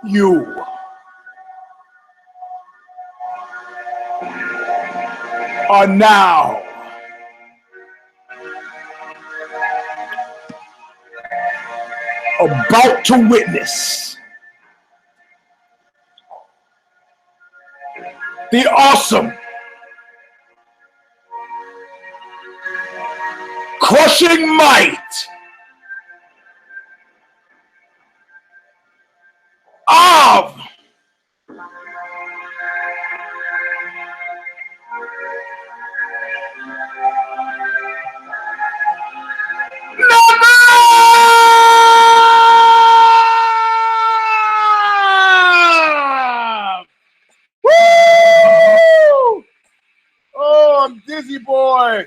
You are now about to witness the awesome, crushing might of Woo! Oh, I'm dizzy, boy.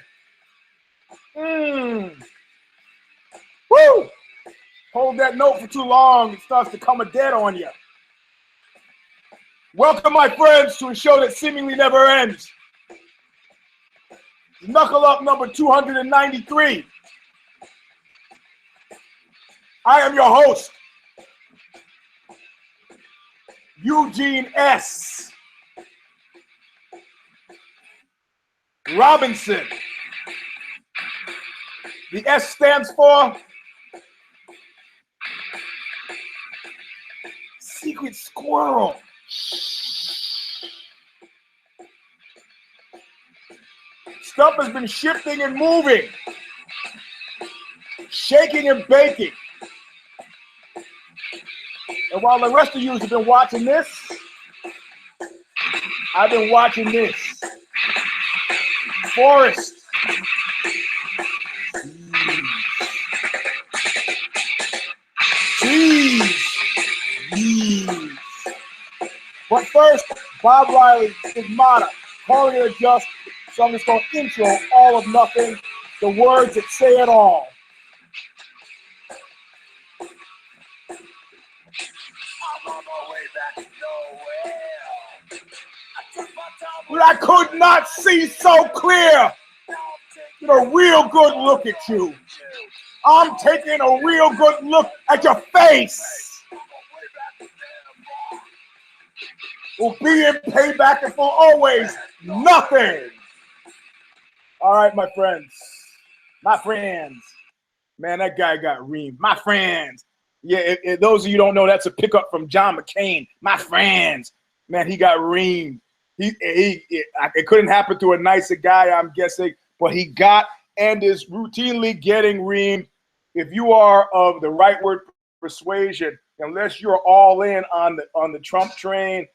Woo! Hold that note for too long, it starts to come a dead on you. Welcome, my friends, to a show that seemingly never ends. Knuckle Up number 293. I am your host, Eugene S. Robinson. The S stands for Secret Squirrel. Stuff has been shifting and moving, shaking and baking. And while the rest of you have been watching this, I've been watching this. Forest. Trees. But first, Bob Riley, Stigmata, calling it a just. So I'm just going to intro all of nothing, the words that say it all. I'm on my way back nowhere. But I could not see so clear. Get a real good look at you. I'm taking a real good look at your face. Will be in payback and for always nothing. All right, my friends. Man, that guy got reamed. My friends. Yeah, if those of you who don't know, that's a pickup from John McCain. My friends. Man, he got reamed. It couldn't happen to a nicer guy, I'm guessing, but he got and is routinely getting reamed. If you are of the rightward persuasion, unless you're all in on the Trump train,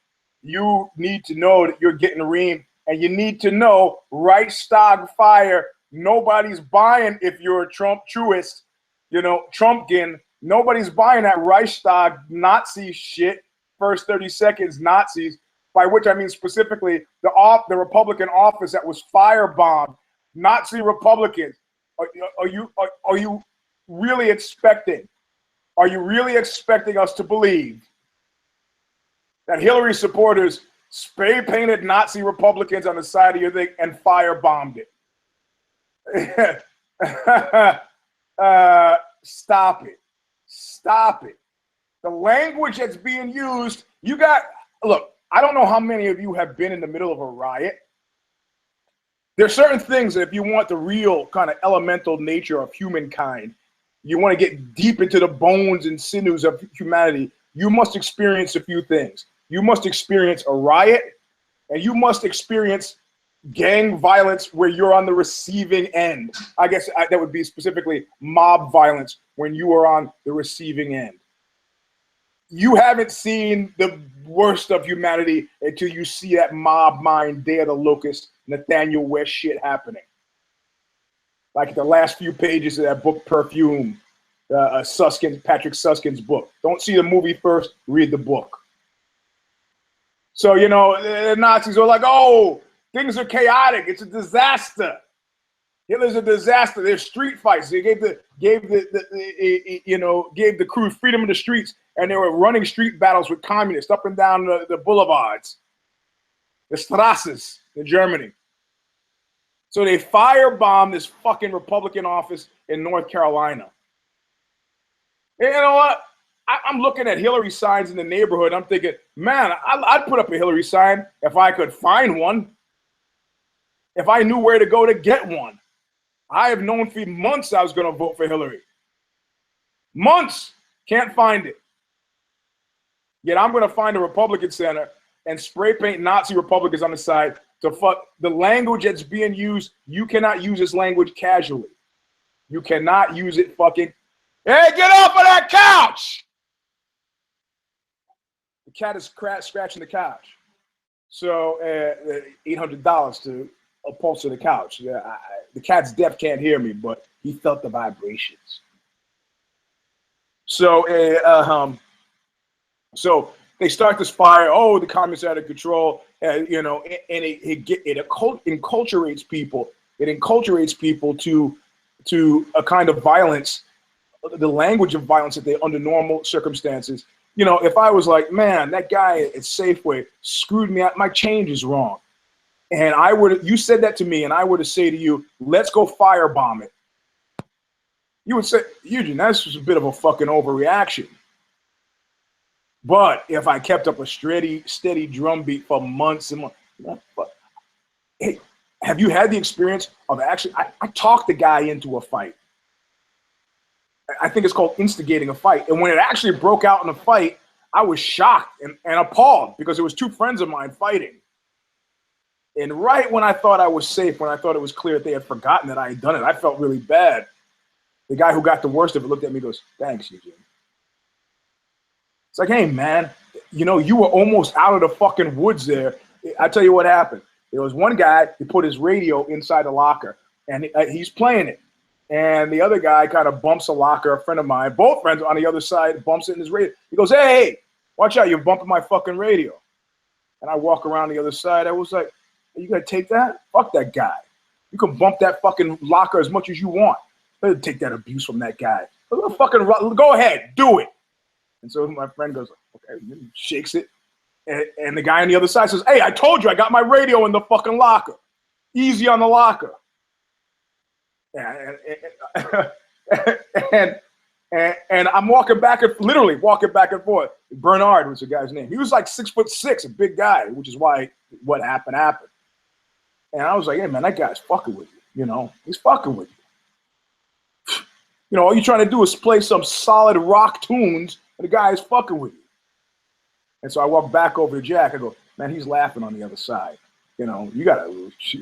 you need to know that you're getting reamed. And you need to know, Reichstag fire, nobody's buying if you're a Trump truist, Trumpkin. Nobody's buying that Reichstag Nazi shit, first 30 seconds Nazis, by which I mean specifically the Republican office that was firebombed. Nazi Republicans. Are you really expecting? Are you really expecting us to believe that Hillary supporters spray-painted Nazi Republicans on the side of your thing and firebombed it? Stop it. Stop it. The language that's being used, look, I don't know how many of you have been in the middle of a riot. There's certain things that if you want the real kind of elemental nature of humankind, you want to get deep into the bones and sinews of humanity, you must experience a few things. You must experience a riot, and you must experience gang violence where you're on the receiving end. I guess that would be specifically mob violence when you are on the receiving end. You haven't seen the worst of humanity until you see that mob mind, Day of the Locust, Nathaniel West shit happening. Like the last few pages of that book, Perfume, Patrick Susskind's book. Don't see the movie first, read the book. So, the Nazis are like, oh, things are chaotic. It's a disaster. Hitler's a disaster. There's street fights. They gave the crew freedom of the streets, and they were running street battles with communists up and down the boulevards, the Strasses in Germany. So they firebombed this fucking Republican office in North Carolina. And you know what? I'm looking at Hillary signs in the neighborhood. I'm thinking, man, I'd put up a Hillary sign if I could find one, if I knew where to go to get one. I have known for months I was going to vote for Hillary. Months. Can't find it. Yet I'm going to find a Republican center and spray paint Nazi Republicans on the side to fuck the language that's being used. You cannot use this language casually. You cannot use it fucking, hey, get off of that couch! The cat is scratching the couch. So $800 to upholster the couch. Yeah, the cat's deaf, can't hear me, but he felt the vibrations. So so they start this fire. Oh, the communists are out of control. You know, and it enculturates people. It enculturates people to a kind of violence, the language of violence that they under normal circumstances. You know, if I was like, man, that guy at Safeway screwed me out, my change is wrong. And you said that to me, and I were to say to you, let's go firebomb it. You would say, Eugene, that's just a bit of a fucking overreaction. But if I kept up a steady drumbeat for months and months, hey, have you had the experience of actually, I talked the guy into a fight. I think it's called instigating a fight. And when it actually broke out in a fight, I was shocked and appalled because it was two friends of mine fighting. And right when I thought I was safe, when I thought it was clear that they had forgotten that I had done it, I felt really bad. The guy who got the worst of it looked at me and goes, thanks, Eugene. It's like, hey, man, you know, you were almost out of the fucking woods there. I tell you what happened. There was one guy, he put his radio inside the locker, and he's playing it. And the other guy kind of bumps a locker, a friend of mine, both friends on the other side, bumps it in his radio. He goes, hey, watch out, you're bumping my fucking radio. And I walk around the other side. I was like, are you going to take that? Fuck that guy. You can bump that fucking locker as much as you want. Better take that abuse from that guy. Go ahead, do it. And so my friend goes, okay, he shakes it. And the guy on the other side says, hey, I told you I got my radio in the fucking locker. Easy on the locker. And I'm literally walking back and forth. Bernard was the guy's name. He was like 6'6", a big guy, which is why what happened. And I was like, hey, man, that guy's fucking with you. You know, he's fucking with you. You know, all you're trying to do is play some solid rock tunes, and the guy is fucking with you. And so I walk back over to Jack. I go, man, he's laughing on the other side. You know,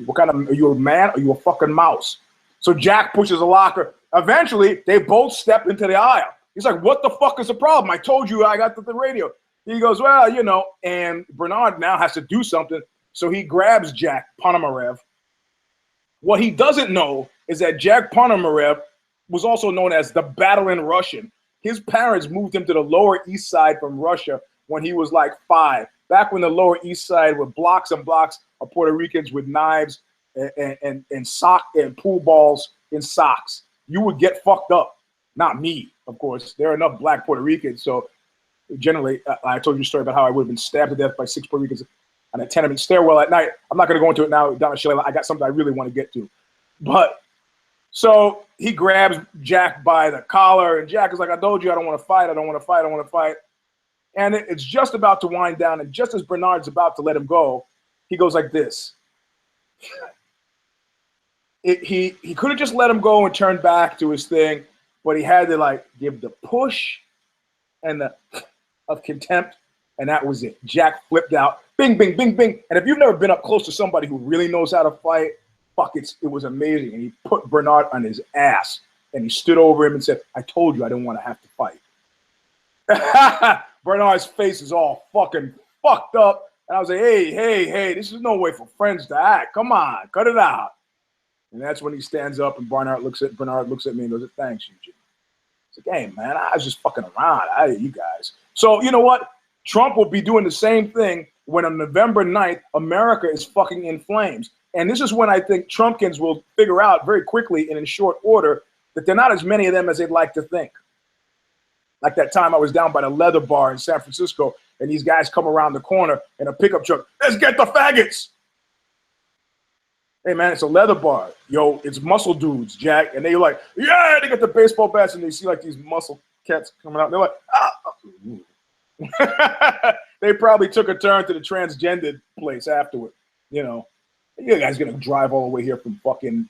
what kind of, are you a man or are you a fucking mouse? So Jack pushes a locker. Eventually, they both step into the aisle. He's like, what the fuck is the problem? I told you I got the radio. He goes, well, you know, and Bernard now has to do something. So he grabs Jack Ponomarev. What he doesn't know is that Jack Ponomarev was also known as the Battling Russian. His parents moved him to the Lower East Side from Russia when he was like 5. Back when the Lower East Side were blocks and blocks of Puerto Ricans with knives and sock and pool balls in socks. You would get fucked up. Not me, of course. There are enough black Puerto Ricans. So generally, I told you a story about how I would have been stabbed to death by 6 Puerto Ricans on a tenement stairwell at night. I'm not going to go into it now, Donna Shalala. I got something I really want to get to. But so he grabs Jack by the collar, and Jack is like, I told you I don't want to fight. I don't want to fight. I don't want to fight. And it's just about to wind down. And just as Bernard's about to let him go, he goes like this. He could have just let him go and turned back to his thing, but he had to like give the push and the of contempt, and that was it. Jack flipped out, bing, bing, bing, bing. And if you've never been up close to somebody who really knows how to fight, fuck, it was amazing. And he put Bernard on his ass, and he stood over him and said, I told you I didn't want to have to fight. Bernard's face is all fucking fucked up. And I was like, hey, this is no way for friends to act. Come on, cut it out. And that's when he stands up and Bernard looks at me and goes, thanks, Eugene. It's like, hey, man, I was just fucking around. You guys. So you know what? Trump will be doing the same thing when on November 9th, America is fucking in flames. And this is when I think Trumpkins will figure out very quickly and in short order that there are not as many of them as they'd like to think. Like that time I was down by the leather bar in San Francisco, and these guys come around the corner in a pickup truck. Let's get the faggots. Hey, man, it's a leather bar. Yo, it's muscle dudes, Jack. And they're like, yeah, they got the baseball bats, and they see like these muscle cats coming out. They're like, They probably took a turn to the transgender place afterward. You know, you guys gonna drive all the way here from fucking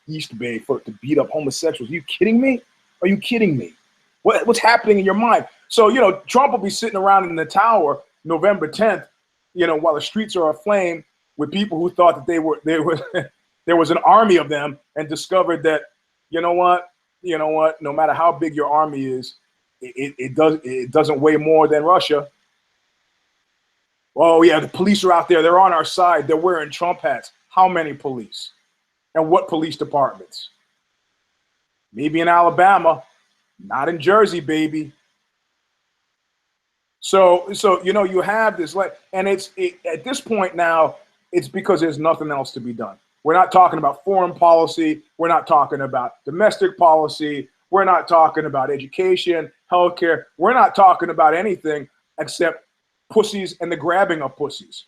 East Bay to beat up homosexuals? Are you kidding me? Are you kidding me? What's happening in your mind? So, you know, Trump will be sitting around in the tower November 10th, you know, while the streets are aflame with people who thought that they were there was an army of them, and discovered that, you know what, no matter how big your army is, it doesn't weigh more than Russia. Oh yeah, the police are out there. They're on our side. They're wearing Trump hats. How many police? And what police departments? Maybe in Alabama, not in Jersey, baby. So you know, you have this, like, and at this point now, it's because there's nothing else to be done. We're not talking about foreign policy. We're not talking about domestic policy. We're not talking about education, healthcare. We're not talking about anything except pussies and the grabbing of pussies,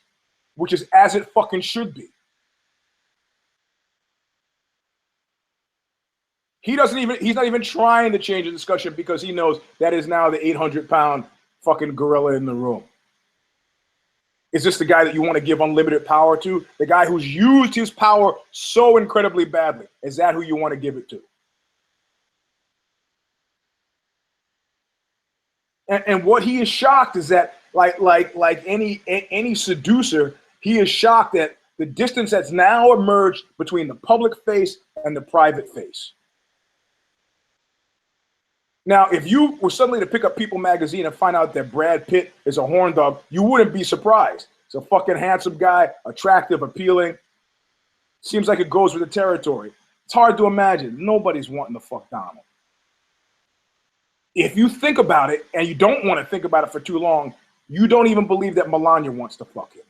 which is as it fucking should be. He's not even trying to change the discussion, because he knows that is now the 800-pound fucking gorilla in the room. Is this the guy that you want to give unlimited power to? The guy who's used his power so incredibly badly? Is that who you want to give it to? And what he is shocked is that, like any seducer, he is shocked at the distance that's now emerged between the public face and the private face. Now, if you were suddenly to pick up People magazine and find out that Brad Pitt is a horn dog, you wouldn't be surprised. He's a fucking handsome guy, attractive, appealing. Seems like it goes with the territory. It's hard to imagine. Nobody's wanting to fuck Donald. If you think about it, and you don't want to think about it for too long, you don't even believe that Melania wants to fuck him.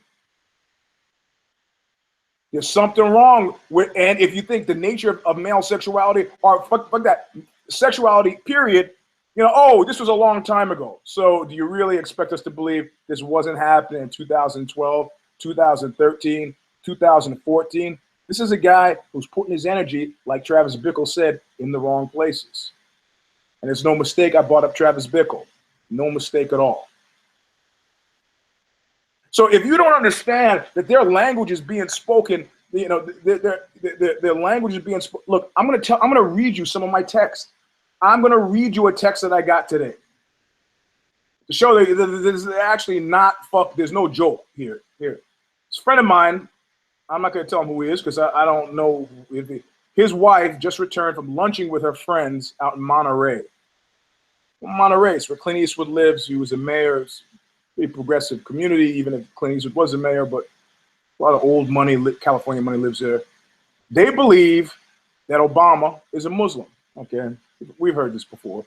There's something wrong with, and if you think the nature of male sexuality, or fuck that, sexuality, period, you know, oh, this was a long time ago. So do you really expect us to believe this wasn't happening in 2012, 2013, 2014? This is a guy who's putting his energy, like Travis Bickle said, in the wrong places. And it's no mistake I brought up Travis Bickle. No mistake at all. So if you don't understand that their language is being spoken, you know, their language is being spoken. Look, I'm gonna read you some of my text. I'm gonna read you a text that I got today to show that this is actually not fuck. There's no joke here. It's a friend of mine. I'm not gonna tell him who he is, because I don't know if his wife just returned from lunching with her friends out in Monterey. Monterey is where Clint Eastwood lives. He was a mayor. It's a pretty progressive community, even if Clint Eastwood was a mayor, but a lot of old money, California money lives there. They believe that Obama is a Muslim. Okay, we've heard this before.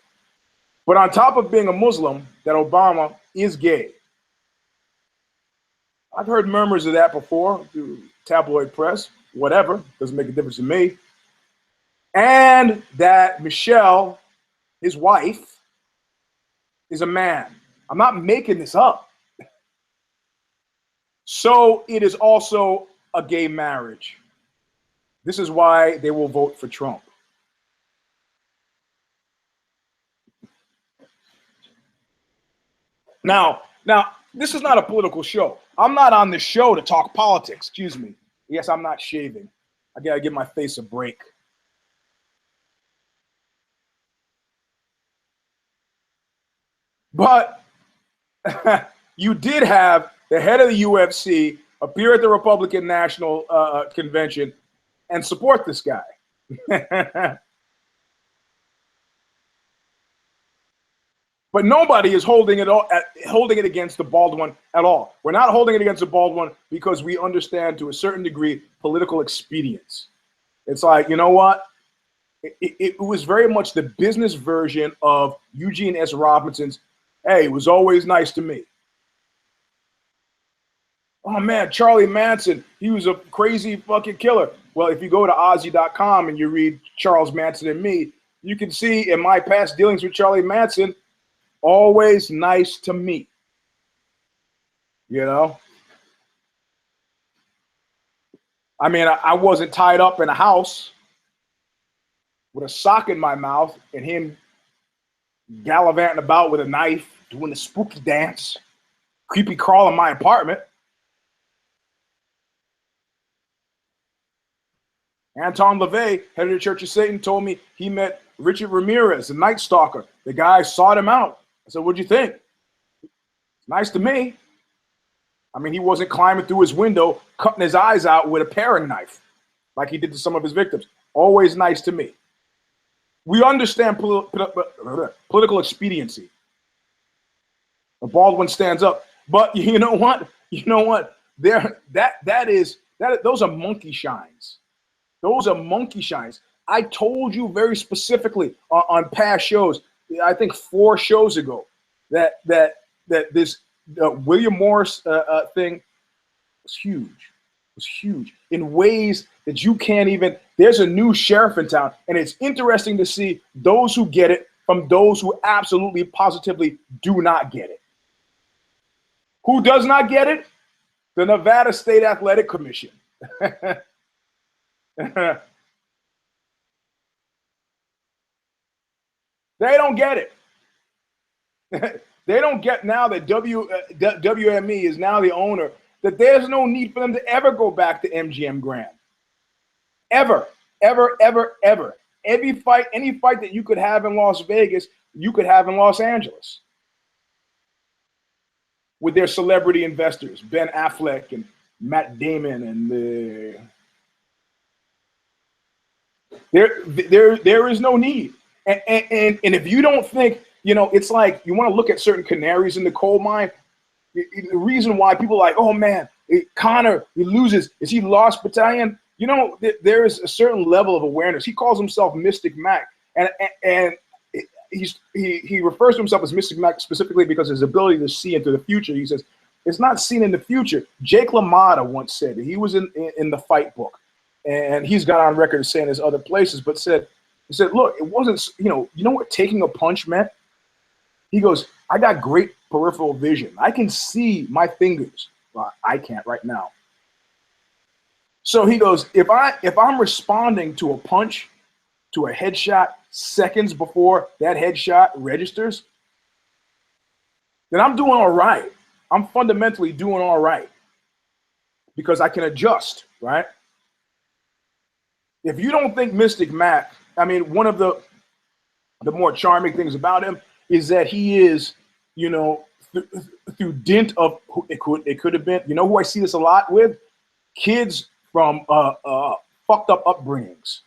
But on top of being a Muslim, that Obama is gay. I've heard murmurs of that before through tabloid press, whatever, doesn't make a difference to me. And that Michelle, his wife, is a man. I'm not making this up. So it is also a gay marriage. This is why they will vote for Trump. Now, this is not a political show. I'm not on this show to talk politics. Excuse me. Yes, I'm not shaving. I gotta give my face a break. But you did have the head of the UFC appear at the Republican National Convention and support this guy. But nobody is holding it against the bald one at all. We're not holding it against the bald one because we understand, to a certain degree, political expedience. It's like, you know what? It was very much the business version of Eugene S. Robinson's, hey, it was always nice to me. Oh man, Charlie Manson, he was a crazy fucking killer. Well, if you go to Ozzy.com and you read Charles Manson and Me, you can see in my past dealings with Charlie Manson, always nice to me. You know? I mean, I wasn't tied up in a house with a sock in my mouth and him gallivanting about with a knife doing the spooky dance, creepy crawl in my apartment. Anton LaVey, head of the Church of Satan, told me he met Richard Ramirez, the Night Stalker. The guy sought him out. I said, what'd you think? Nice to me. I mean, he wasn't climbing through his window, cutting his eyes out with a paring knife like he did to some of his victims. Always nice to me. We understand political expediency. The Baldwin stands up. But you know what? You know what? Those are monkey shines. Those are monkey shines. I told you very specifically on past shows, I think 4 shows ago, that this William Morris thing was huge. It was huge in ways that you can't even. There's a new sheriff in town, and it's interesting to see those who get it from those who absolutely, positively do not get it. Who does not get it? The Nevada State Athletic Commission. They don't get it. They don't get now that WME is now the owner, that there's no need for them to ever go back to MGM Grand. Ever, ever, ever, ever. Any fight that you could have in Las Vegas, you could have in Los Angeles. With their celebrity investors, Ben Affleck and Matt Damon, and there is no need. And if you don't think, you know, it's like you want to look at certain canaries in the coal mine. The reason why people are like, oh man, Connor, he loses. Is he lost battalion? You know, there is a certain level of awareness. He calls himself Mystic Mac, and he refers to himself as Mystic Mac specifically because his ability to see into the future. He says it's not seen in the future. Jake LaMotta once said that he was in the fight book, and he's got on record saying this other places, but he said, look, it wasn't, you know what taking a punch meant? He goes, I got great peripheral vision. I can see my fingers. Well, I can't right now. So he goes, if I'm responding to a punch, to a headshot seconds before that headshot registers, then I'm doing all right. I'm fundamentally doing all right because I can adjust, right? If you don't think Mystic Mac, I mean, one of the more charming things about him is that he is, you know, through dint of it could have been, you know who I see this a lot with? Kids from fucked up upbringings.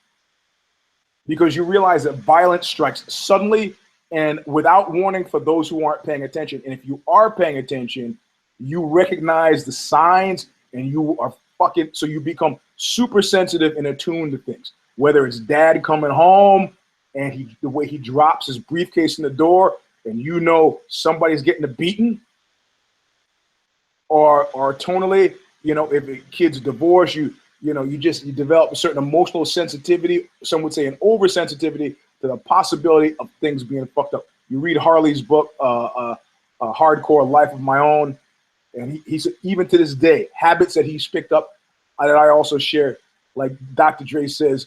Because you realize that violence strikes suddenly and without warning for those who aren't paying attention. And if you are paying attention, you recognize the signs and you are so you become super sensitive and attuned to things. Whether it's dad coming home and the way he drops his briefcase in the door and you know somebody's getting a beating, or tonally, you know, if a kid's divorced, you develop a certain emotional sensitivity, some would say an oversensitivity to the possibility of things being fucked up. You read Harley's book, A Hardcore Life of My Own, and he's even to this day, habits that he's picked up that I also share, like Dr. Dre says,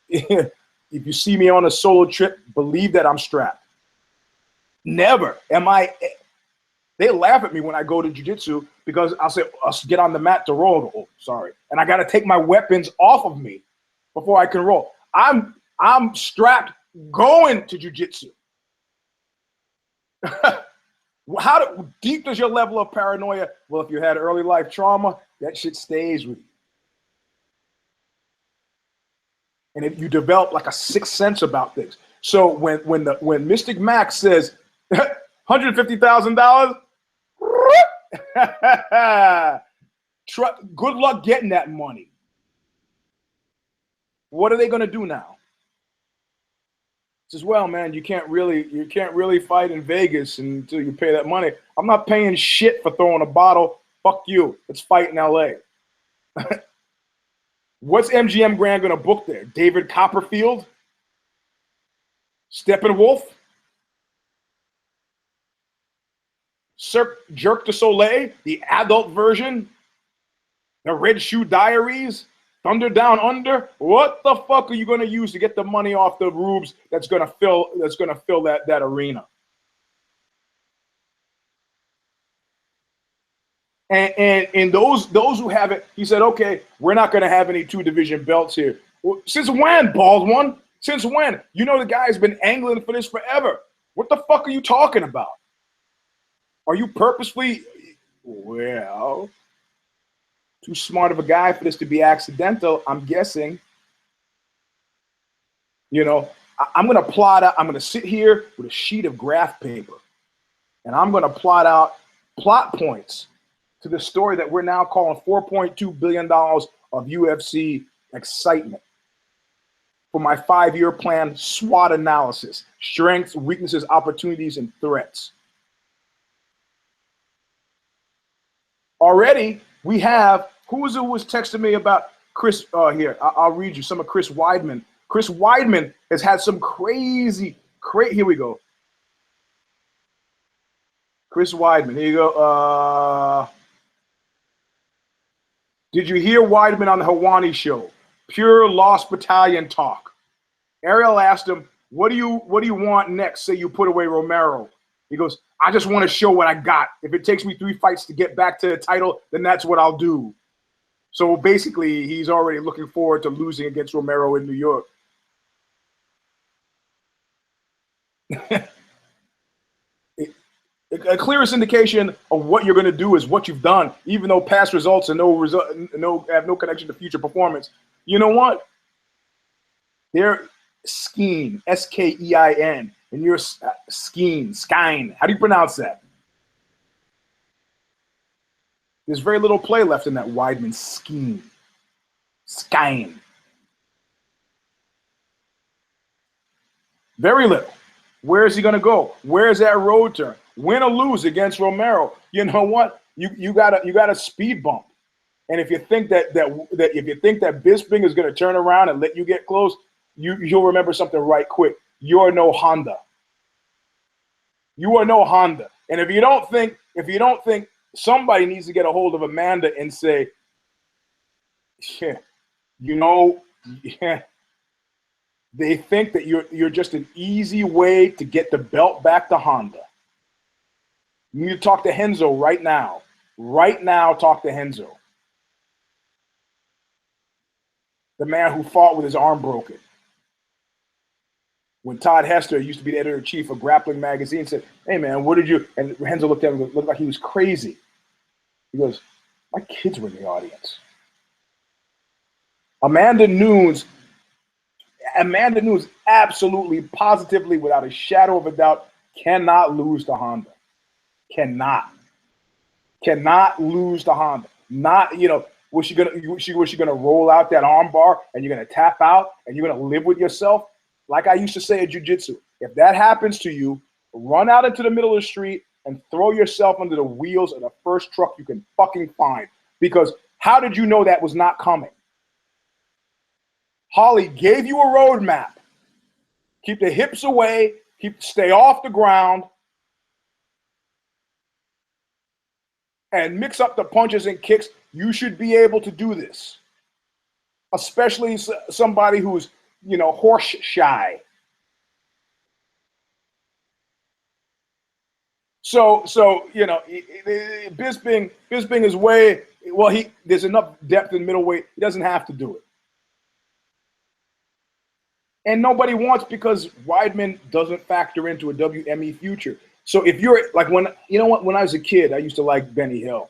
if you see me on a solo trip, believe that I'm strapped. Never am I. They laugh at me when I go to jiu-jitsu because I'll say, I'll get on the mat to roll. Oh, sorry. And I got to take my weapons off of me before I can roll. I'm strapped going to jiu-jitsu. How deep does your level of paranoia? Well, if you had early life trauma, that shit stays with you. And if you develop like a sixth sense about things. So when Mystic Mac says $150,000, good luck getting that money. What are they going to do now? Says, well, man, you can't really fight in Vegas until you pay that money. I'm not paying shit for throwing a bottle. Fuck you. Let's fight in LA. What's MGM Grand going to book there? David Copperfield? Steppenwolf? Jerk du Soleil? The adult version? The Red Shoe Diaries? Thunder Down Under? What the fuck are you going to use to get the money off the rubes that's going to fill that arena? And those who have it, he said, okay, we're not going to have any 2-division belts here. Well, since when, bald one? Since when? You know the guy's been angling for this forever. What the fuck are you talking about? Are you purposefully? Well, too smart of a guy for this to be accidental, I'm guessing. You know, I'm going to plot out, I'm going to sit here with a sheet of graph paper, and I'm going to plot out plot points to the story that we're now calling $4.2 billion of UFC excitement. For my 5-year plan, SWOT analysis, strengths, weaknesses, opportunities, and threats. Already, we have, who was texting me about Chris, here, I'll read you some of Chris Weidman. Chris Weidman has had some crazy, here we go. Chris Weidman, here you go. Did you hear Weidman on the Hawani show? Pure Lost Battalion talk. Ariel asked him, what do you want next? Say you put away Romero. He goes, I just want to show what I got. If it takes me 3 fights to get back to the title, then that's what I'll do. So basically, he's already looking forward to losing against Romero in New York. A clearest indication of what you're going to do is what you've done, even though past results and have no connection to future performance. You know what? They're Skeen, S-K-E-I-N, and you're Skeen. How do you pronounce that? There's very little play left in that Weidman Skeen. Skeen. Very little. Where is he going to go? Where is that road turn? Win or lose against Romero? You know what? You got a speed bump. And if you think that Bisping is going to turn around and let you get close, you'll remember something right quick. You're no Honda. You are no Honda. And if you don't think somebody needs to get a hold of Amanda and say, yeah, you know, yeah, they think that you're just an easy way to get the belt back to Honda. You need to talk to Henzo right now. Right now, talk to Henzo. The man who fought with his arm broken. When Todd Hester used to be the editor-in-chief of Grappling Magazine, said, hey, man, what did you – and Henzo looked at him and looked like he was crazy. He goes, my kids were in the audience. Amanda Nunes absolutely, positively, without a shadow of a doubt, cannot lose to Honda. Cannot lose to Honda. Not, you know, was she gonna roll out that arm bar and you're gonna tap out and you're gonna live with yourself? Like I used to say at jiu-jitsu, if that happens to you, run out into the middle of the street and throw yourself under the wheels of the first truck you can fucking find. Because how did you know that was not coming? Holly gave you a roadmap. Keep the hips away, stay off the ground, and mix up the punches and kicks. You should be able to do this. Especially somebody who's, you know, horse shy. So you know, Bisping is way, well, there's enough depth in middleweight. He doesn't have to do it. And nobody wants, because Weidman doesn't factor into a WME future. So if you're like, when I was a kid, I used to like Benny Hill.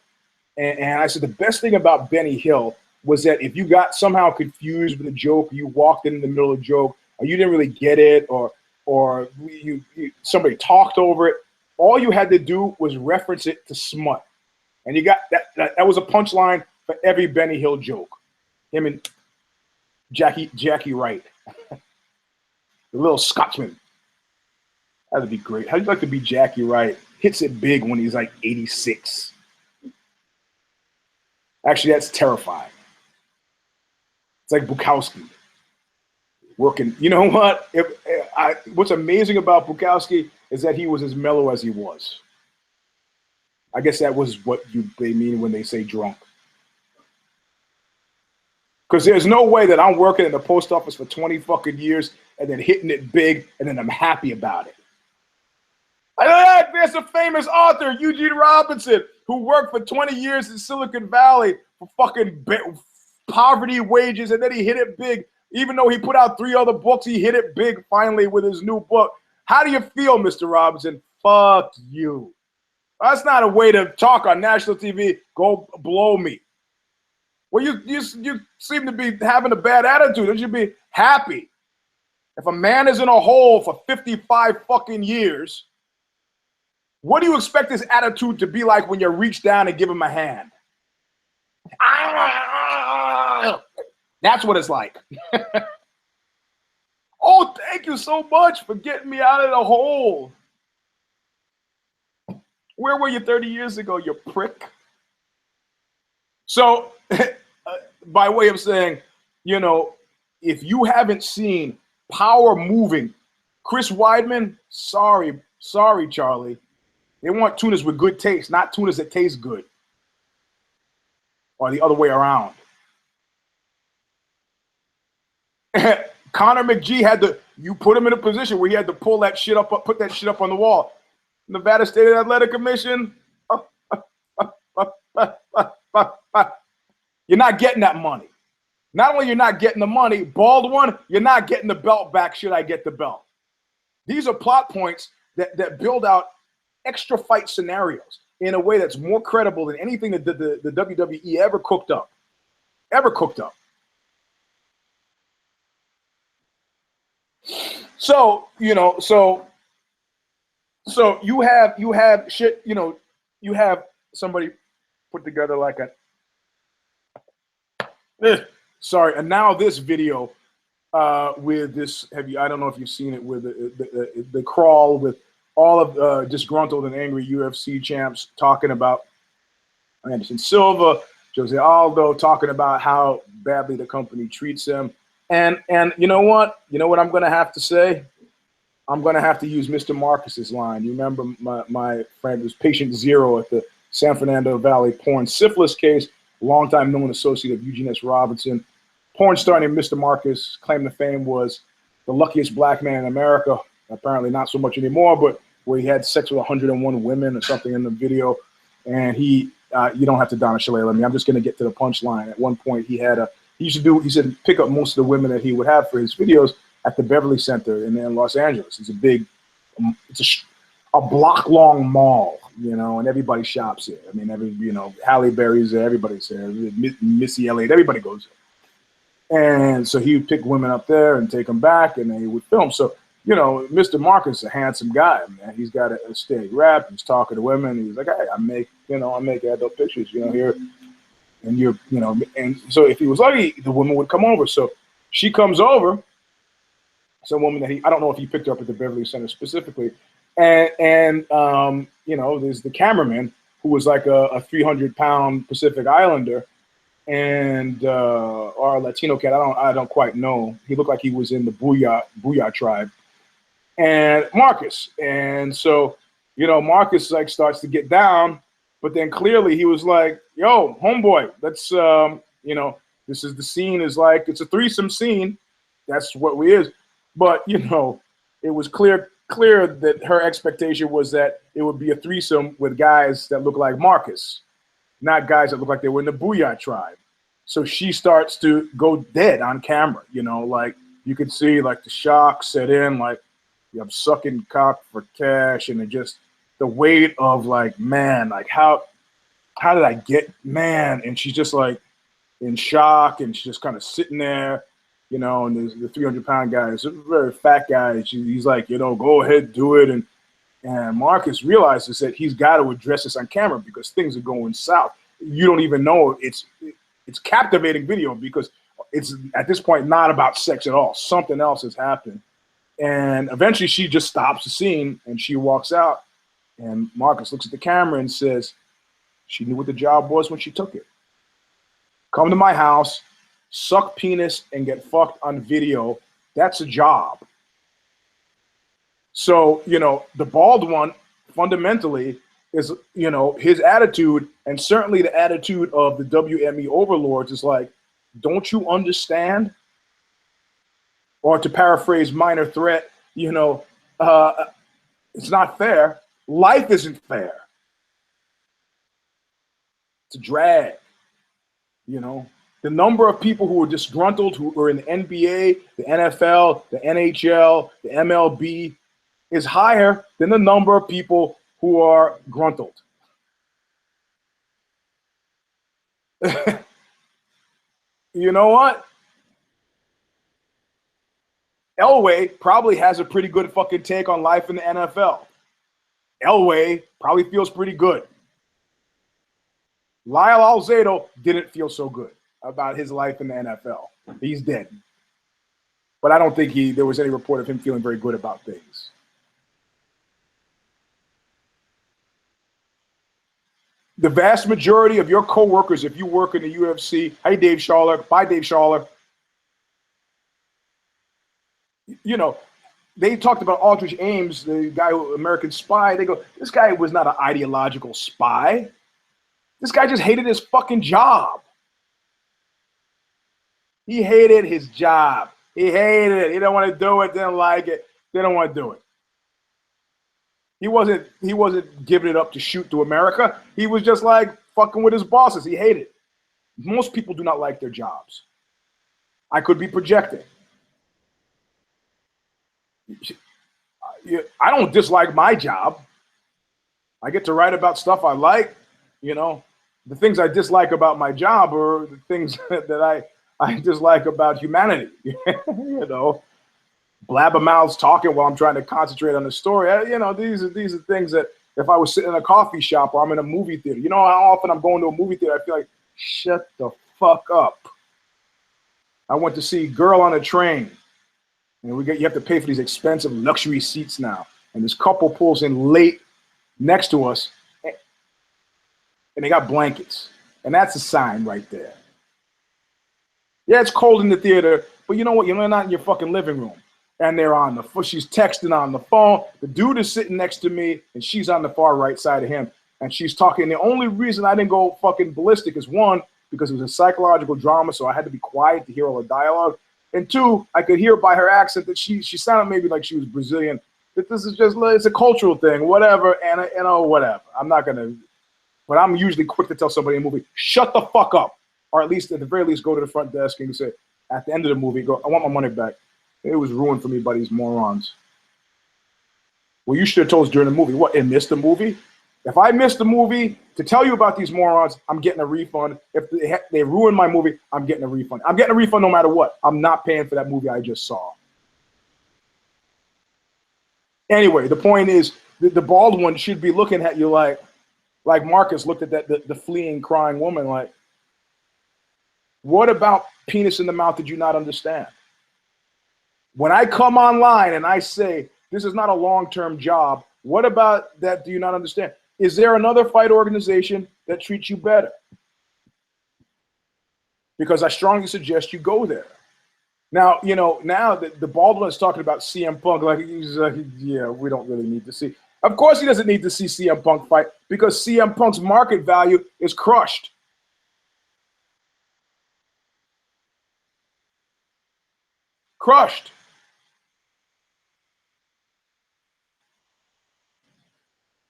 And I said the best thing about Benny Hill was that if you got somehow confused with a joke, you walked in the middle of a joke, or you didn't really get it, or somebody talked over it, all you had to do was reference it to smut. And you got that was a punchline for every Benny Hill joke. Him and Jackie Wright. The little Scotsman. That'd be great. How'd you like to be Jackie Wright? Hits it big when he's like 86. Actually, that's terrifying. It's like Bukowski working. You know what? What's amazing about Bukowski is that he was as mellow as he was. I guess that was what they mean when they say drunk. Because there's no way that I'm working in the post office for 20 fucking years and then hitting it big and then I'm happy about it. There's a famous author, Eugene Robinson. who worked for 20 years in Silicon Valley for fucking poverty wages, and then he hit it big. Even though he put out 3 other books, he hit it big finally with his new book. How do you feel, Mr. Robinson? Fuck you. That's not a way to talk on national TV. Go blow me. Well, you seem to be having a bad attitude. You should be happy. If a man is in a hole for 55 fucking years, what do you expect his attitude to be like when you reach down and give him a hand? That's what it's like. Oh, thank you so much for getting me out of the hole. Where were you 30 years ago, you prick? So, by way of saying, you know, if you haven't seen Power Moving, Chris Weidman, sorry, Charlie. They want tunas with good taste, not tunas that taste good. Or the other way around. Connor McGee had to, you put him in a position where he had to pull that shit up, put that shit up on the wall. Nevada State Athletic Commission, you're not getting that money. Not only you're not getting the money, bald one, you're not getting the belt back should I get the belt. These are plot points that build out extra fight scenarios in a way that's more credible than anything that the WWE ever cooked up. So, you know, so you have shit, you know, you have somebody put together like sorry, and now this video with this, I don't know if you've seen it, with the crawl with all of disgruntled and angry UFC champs talking about Anderson Silva, Jose Aldo, talking about how badly the company treats them. And you know what? You know what I'm going to have to say? I'm going to have to use Mr. Marcus's line. You remember my friend was patient zero at the San Fernando Valley porn syphilis case, longtime known associate of Eugene S. Robinson. Porn star named Mr. Marcus, claimed to fame was the luckiest black man in America. Apparently not so much anymore, but where he had sex with 101 women or something in the video. And he, you don't have to Donna Shalala me. I'm just going to get to the punchline. At one point, he said pick up most of the women that he would have for his videos at the Beverly Center in Los Angeles. It's a big, it's a block long mall, you know, and everybody shops there. I mean, you know, Halle Berry's there, everybody's there, Missy Elliott, everybody goes there. And so he would pick women up there and take them back, and they would film. So, you know, Mr. Marcus is a handsome guy, man. He's got a steady rap. He's talking to women. He's like, hey, I make adult pictures, you know, here. And you know, and so if he was lucky, the woman would come over. So she comes over, some woman that I don't know if he picked her up at the Beverly Center specifically. And you know, there's the cameraman who was like a 300-pound Pacific Islander and or a Latino cat. I don't quite know. He looked like he was in the Booyah tribe. And Marcus. And so, you know, Marcus like starts to get down, but then clearly he was like, yo, homeboy, let's you know, this is the scene is like, it's a threesome scene. That's what we is. But, you know, it was clear that her expectation was that it would be a threesome with guys that look like Marcus, not guys that look like they were in the Booyah tribe. So she starts to go dead on camera, you know, like you could see like the shock set in, like I'm sucking cock for cash, and it just the weight of like, man, like how did I get, man? And she's just like in shock, and she's just kind of sitting there. You know, and the 300-pound guy is a very fat guy. He's like, you know, go ahead, do it. And Marcus realizes that he's got to address this on camera because things are going south. You don't even know it's captivating video because it's at this point not about sex at all. Something else has happened. And eventually she just stops the scene and she walks out. And Marcus looks at the camera and says, she knew what the job was when she took it. Come to my house, suck penis, and get fucked on video. That's a job. So, you know, the bald one fundamentally is, you know, his attitude, and certainly the attitude of the WME overlords is like, don't you understand? Or to paraphrase Minor Threat, you know, it's not fair. Life isn't fair. It's a drag, you know. The number of people who are disgruntled, who are in the NBA, the NFL, the NHL, the MLB, is higher than the number of people who are gruntled. You know what? Elway probably has a pretty good fucking take on life in the NFL. Elway probably feels pretty good. Lyle Alzado didn't feel so good about his life in the NFL. He's dead. But I don't think there was any report of him feeling very good about things. The vast majority of your coworkers, if you work in the UFC, hey, Dave Schaller, bye, Dave Schaller. You know, they talked about Aldrich Ames, the guy who American Spy. They go, this guy was not an ideological spy. This guy just hated his fucking job. He hated his job. He hated it. He didn't want to do it, didn't like it, didn't want to do it. He wasn't giving it up to shoot to America. He was just like fucking with his bosses. He hated it. Most people do not like their jobs. I could be projecting. I don't dislike my job. I get to write about stuff I like. You know, the things I dislike about my job are the things that I dislike about humanity. You know, blabbermouths talking while I'm trying to concentrate on the story. You know, these are things that if I was sitting in a coffee shop or I'm in a movie theater, you know how often I'm going to a movie theater, I feel like, shut the fuck up. I went to see Girl on a Train. And you have to pay for these expensive luxury seats now. And this couple pulls in late next to us, and they got blankets. And that's a sign right there. Yeah, it's cold in the theater, but you know what? You're not in your fucking living room. And they're on the phone. She's texting on the phone. The dude is sitting next to me, and she's on the far right side of him. And she's talking. The only reason I didn't go fucking ballistic is, one, because it was a psychological drama, so I had to be quiet to hear all the dialogue. And two, I could hear by her accent that she sounded maybe like she was Brazilian. That this is just, it's a cultural thing, whatever, and you know, whatever. I'm not gonna, but I'm usually quick to tell somebody in a movie, shut the fuck up, or at least at the very least go to the front desk and say at the end of the movie, go, I want my money back. It was ruined for me by these morons. Well, you should have told us during the movie. What? And missed the movie? If I missed the movie to tell you about these morons, I'm getting a refund. If they ruin my movie, I'm getting a refund. I'm getting a refund no matter what. I'm not paying for that movie I just saw. Anyway, the point is, the bald one should be looking at you like Marcus looked at the fleeing, crying woman like, what about penis in the mouth did you not understand? When I come online and I say, this is not a long-term job, what about that do you not understand? Is there another fight organization that treats you better? Because I strongly suggest you go there. Now, you know, now the bald one is talking about CM Punk, like he's like, yeah, we don't really need to see. Of course he doesn't need to see CM Punk fight because CM Punk's market value is crushed. Crushed.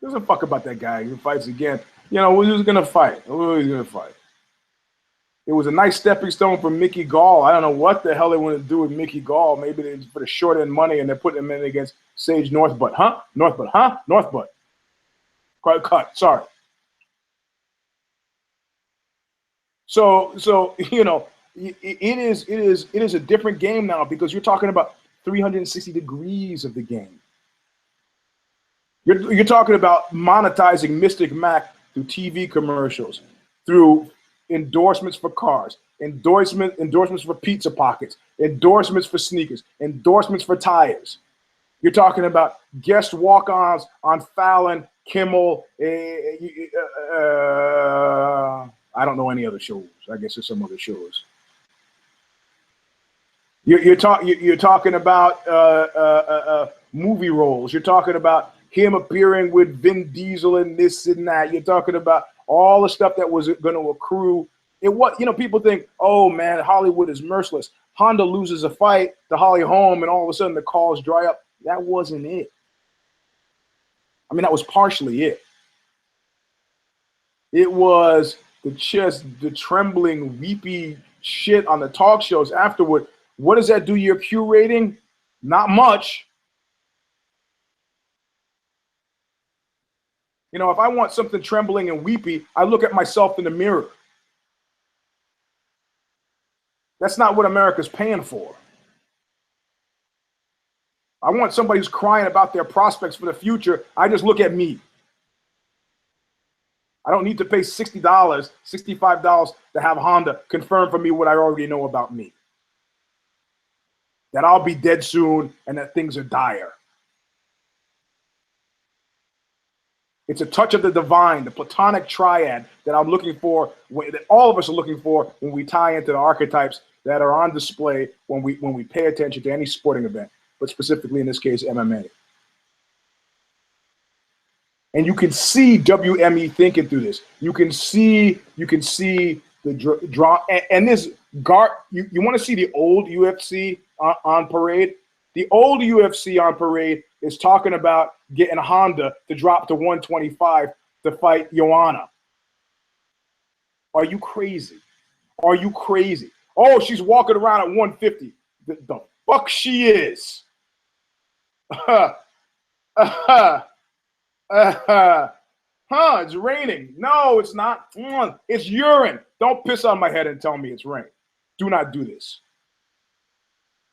Doesn't fuck about that guy who fights again. You know, who's going to fight? Who's going to fight? It was a nice stepping stone for Mickey Gall. I don't know what the hell they want to do with Mickey Gall. Maybe they just put a short end money and they're putting him in against Sage Northbutt. Huh? Northbutt. Huh? Northbutt. Cut. Sorry. So you know, it is a different game now because you're talking about 360 degrees of the game. You're talking about monetizing Mystic Mac through TV commercials, through endorsements for cars, endorsements for pizza pockets, endorsements for sneakers, endorsements for tires. You're talking about guest walk-ons on Fallon, Kimmel. I don't know any other shows. I guess there's some other shows. You're talking about movie roles. You're talking about him appearing with Vin Diesel and this and that. You're talking about all the stuff that was going to accrue. People think, oh man, Hollywood is merciless. Honda loses a fight to Holly Holm, and all of a sudden the calls dry up. That wasn't it. I mean, that was partially it. It was the trembling, weepy shit on the talk shows afterward. What does that do to your Q rating? Not much. You know, if I want something trembling and weepy, I look at myself in the mirror. That's not what America's paying for. I want somebody who's crying about their prospects for the future. I just look at me. I don't need to pay $60, $65 to have Honda confirm for me what I already know about me. That I'll be dead soon and that things are dire. It's a touch of the divine, the platonic triad that I'm looking for, that all of us are looking for when we tie into the archetypes that are on display when we pay attention to any sporting event, but specifically in this case, MMA. And you can see WME thinking through this. You can see the draw. And this guard, you want to see the old UFC on parade? The old UFC on parade is talking about getting Honda to drop to 125 to fight Joanna. Are you crazy? Are you crazy? Oh, she's walking around at 150. The fuck she is. It's raining. No, it's not. It's urine. Don't piss on my head and tell me it's rain. Do not do this.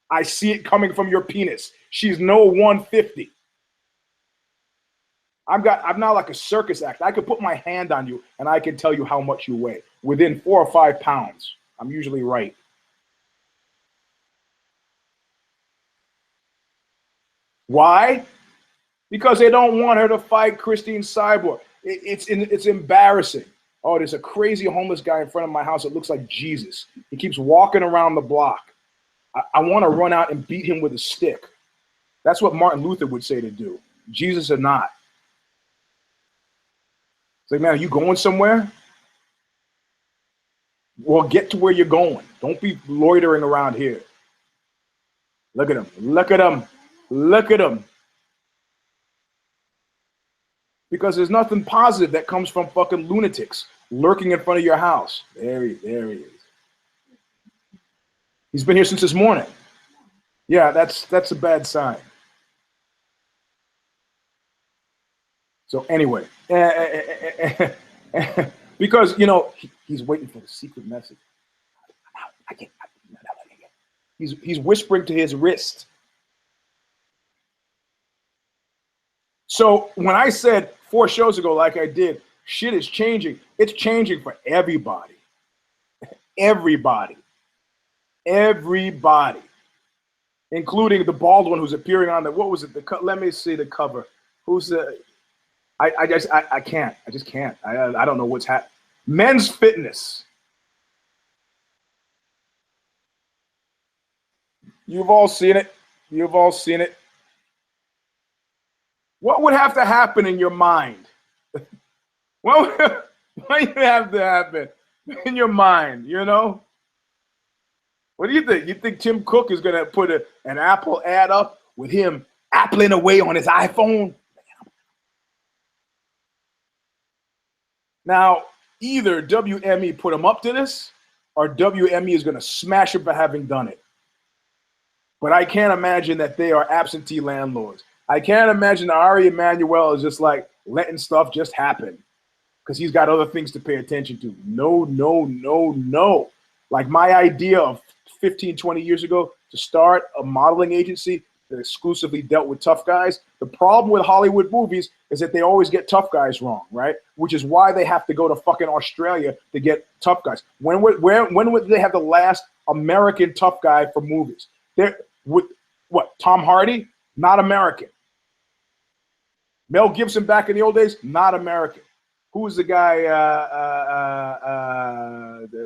I see it coming from your penis. She's no 150. I'm not like a circus act. I could put my hand on you and I can tell you how much you weigh. Within 4 or 5 pounds. I'm usually right. Why? Because they don't want her to fight Christine Cyborg. It's embarrassing. Oh, there's a crazy homeless guy in front of my house that looks like Jesus. He keeps walking around the block. I want to run out and beat him with a stick. That's what Martin Luther would say to do. Jesus or not. It's like, man, are you going somewhere? Well, get to where you're going. Don't be loitering around here. Look at him. Look at him. Look at him. Because there's nothing positive that comes from fucking lunatics lurking in front of your house. There he is. He's been here since this morning. Yeah, that's a bad sign. So anyway, because, you know, he's waiting for the secret message. I can't. He's whispering to his wrist. So when I said 4 shows ago, like I did, shit is changing. It's changing for everybody. Everybody. Everybody. Including the bald one who's appearing on the, what was it? Let me see the cover. Who's the, I can't. I just can't. I don't know what's happening. Men's Fitness. You've all seen it. You've all seen it. What would have to happen in your mind? What would have to happen in your mind, you know? What do you think? You think Tim Cook is going to put an Apple ad up with him appling away on his iPhone? Now, either WME put him up to this or WME is going to smash him for having done it. But I can't imagine that they are absentee landlords. I can't imagine that Ari Emanuel is just like letting stuff just happen because he's got other things to pay attention to. No, no, no, no. Like my idea of 15, 20 years ago to start a modeling agency that exclusively dealt with tough guys. The problem with Hollywood movies is that they always get tough guys wrong, right? Which is why they have to go to fucking Australia to get tough guys. When would they have the last American tough guy for movies? What, Tom Hardy? Not American. Mel Gibson back in the old days? Not American. Who was the guy?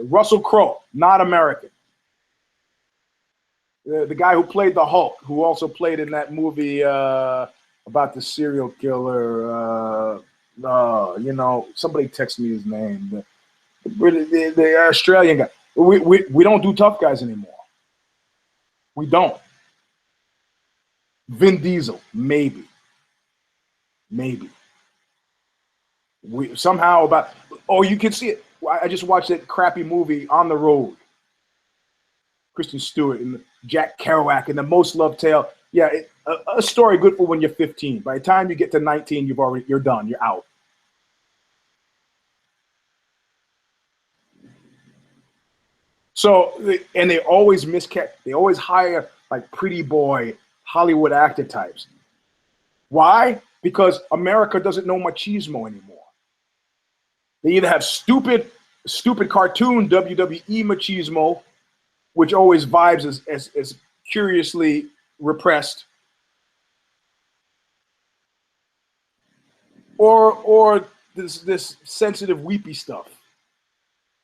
Russell Crowe? Not American. The guy who played the Hulk, who also played in that movie about the serial killer. You know, somebody text me his name. The Australian guy. We don't do tough guys anymore. We don't. Vin Diesel, maybe. Maybe. We somehow about, oh, you can see it. I just watched that crappy movie On the Road. Kristen Stewart and Jack Kerouac and The Most Loved Tale. Yeah, a story good for when you're 15. By the time you get to 19, you're done. You're out. So, and they always they always hire like pretty boy Hollywood actor types. Why? Because America doesn't know machismo anymore. They either have stupid cartoon WWE machismo, which always vibes as curiously repressed, or this sensitive weepy stuff.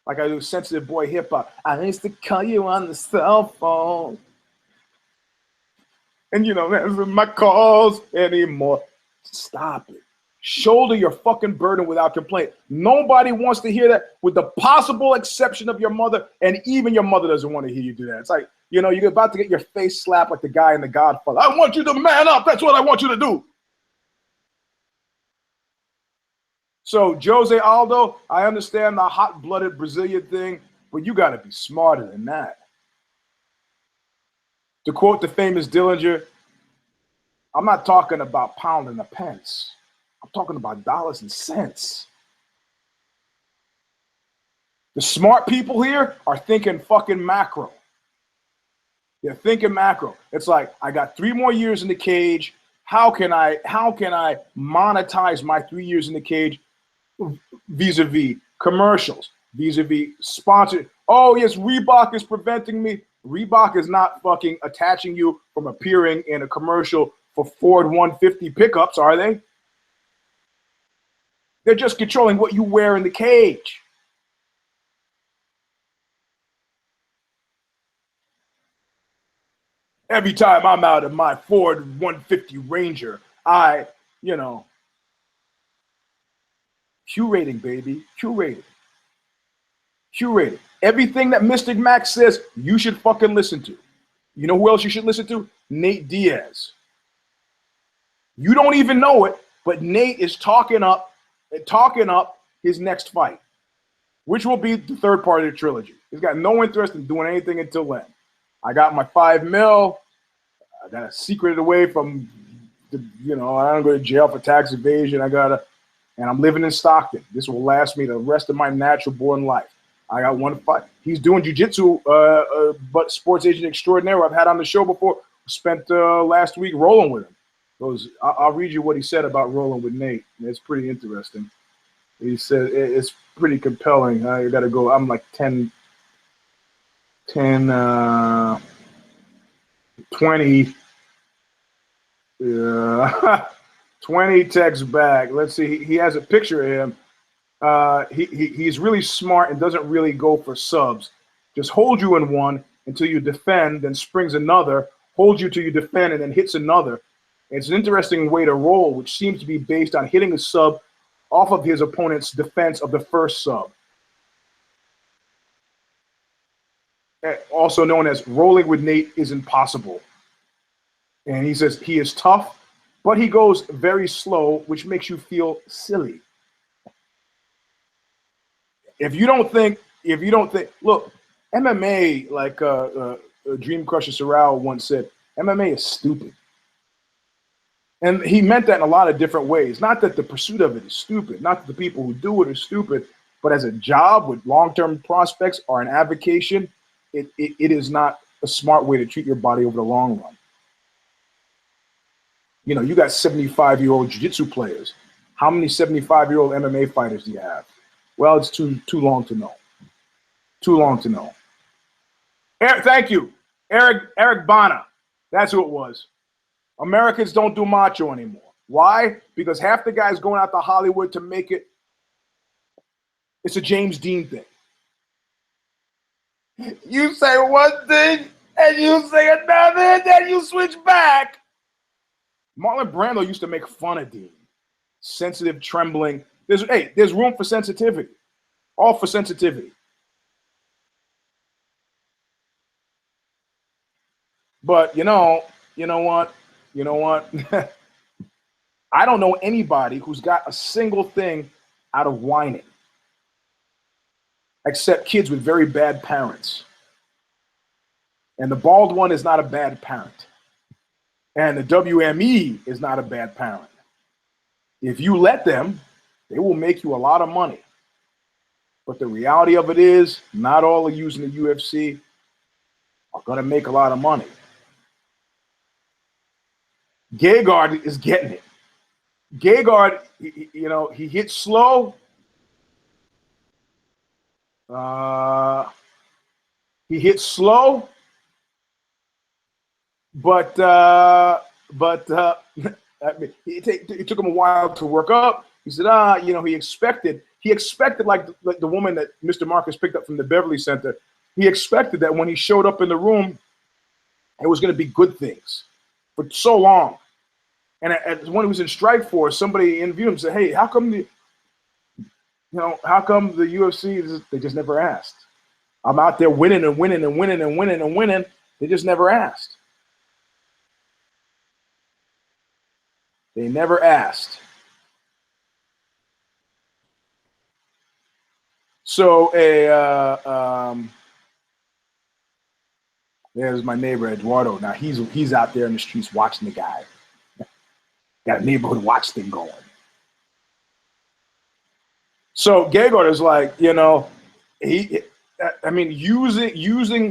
Like I do sensitive boy hip hop. I used to call you on the cell phone, and you don't answer my calls anymore. Stop it. Shoulder your fucking burden without complaint. Nobody wants to hear that, with the possible exception of your mother, and even your mother doesn't want to hear you do that. It's like, you know, you're about to get your face slapped like the guy in The Godfather. I want you to man up. That's what I want you to do. So, Jose Aldo, I understand the hot-blooded Brazilian thing, but you got to be smarter than that. To quote the famous Dillinger, I'm not talking about pound and a pence. I'm talking about dollars and cents. The smart people here are thinking fucking macro. They're thinking macro. It's like, I got 3 more years in the cage. How can I monetize my 3 years in the cage vis-a-vis commercials, vis-a-vis sponsored? Oh, yes, Reebok is preventing me. Reebok is not fucking attaching you from appearing in a commercial for Ford 150 pickups, are they? They're just controlling what you wear in the cage. Every time I'm out of my Ford 150 Ranger, I, you know, Q rating, baby, Q rating. Q rating. Everything that Mystic Max says, you should fucking listen to. You know who else you should listen to? Nate Diaz. You don't even know it, but Nate is talking up his next fight, which will be the 3rd part of the trilogy. He's got no interest in doing anything until then. I got my $5 million. I got to secret it away from, I don't go to jail for tax evasion. And I'm living in Stockton. This will last me the rest of my natural born life. I got one fight. He's doing jiu-jitsu, but sports agent extraordinaire I've had on the show before. Spent last week rolling with him. I'll read you what he said about rolling with Nate. It's pretty interesting. He said it's pretty compelling. I got to go. I'm like 20 20 texts back. Let's see. He has a picture of him. He's really smart and doesn't really go for subs. Just hold you in one until you defend, then springs another, holds you till you defend, and then hits another. It's an interesting way to roll, which seems to be based on hitting a sub off of his opponent's defense of the first sub. Also known as rolling with Nate is impossible. And he says he is tough, but he goes very slow, which makes you feel silly. If you don't think, look, MMA, like Dream Crusher Sorrell once said, MMA is stupid. And he meant that in a lot of different ways. Not that the pursuit of it is stupid, not that the people who do it are stupid, but as a job with long-term prospects or an avocation, it is not a smart way to treat your body over the long run. You know, you got 75-year-old jiu-jitsu players. How many 75-year-old MMA fighters do you have? Well, it's too long to know. Too long to know. Thank you. Eric Bana. That's who it was. Americans don't do macho anymore. Why? Because half the guys going out to Hollywood to make it, it's a James Dean thing. You say one thing, and you say another, and then you switch back. Marlon Brando used to make fun of Dean. Sensitive, trembling. There's room for sensitivity. All for sensitivity. But you know what? I don't know anybody who's got a single thing out of whining. except kids with very bad parents. And the bald one is not a bad parent. And the WME is not a bad parent. If you let them, they will make you a lot of money. But the reality of it is, not all of using the UFC are going to make a lot of money. Gegard is getting it. Gegard, you know, he hits slow. He hits slow, but I mean, it took him a while to work up. He said, you know, he expected like the woman that Mr. Marcus picked up from the Beverly Center. He expected that when he showed up in the room, it was going to be good things for so long. And when he was in Strikeforce, somebody interviewed him and said, hey, how come the UFC, they just never asked. I'm out there winning and winning and winning and winning and winning. They just never asked. They never asked. So there's my neighbor Eduardo. Now he's out there in the streets watching the guy. Got a neighborhood watch thing going. So Gegard is like, you know, using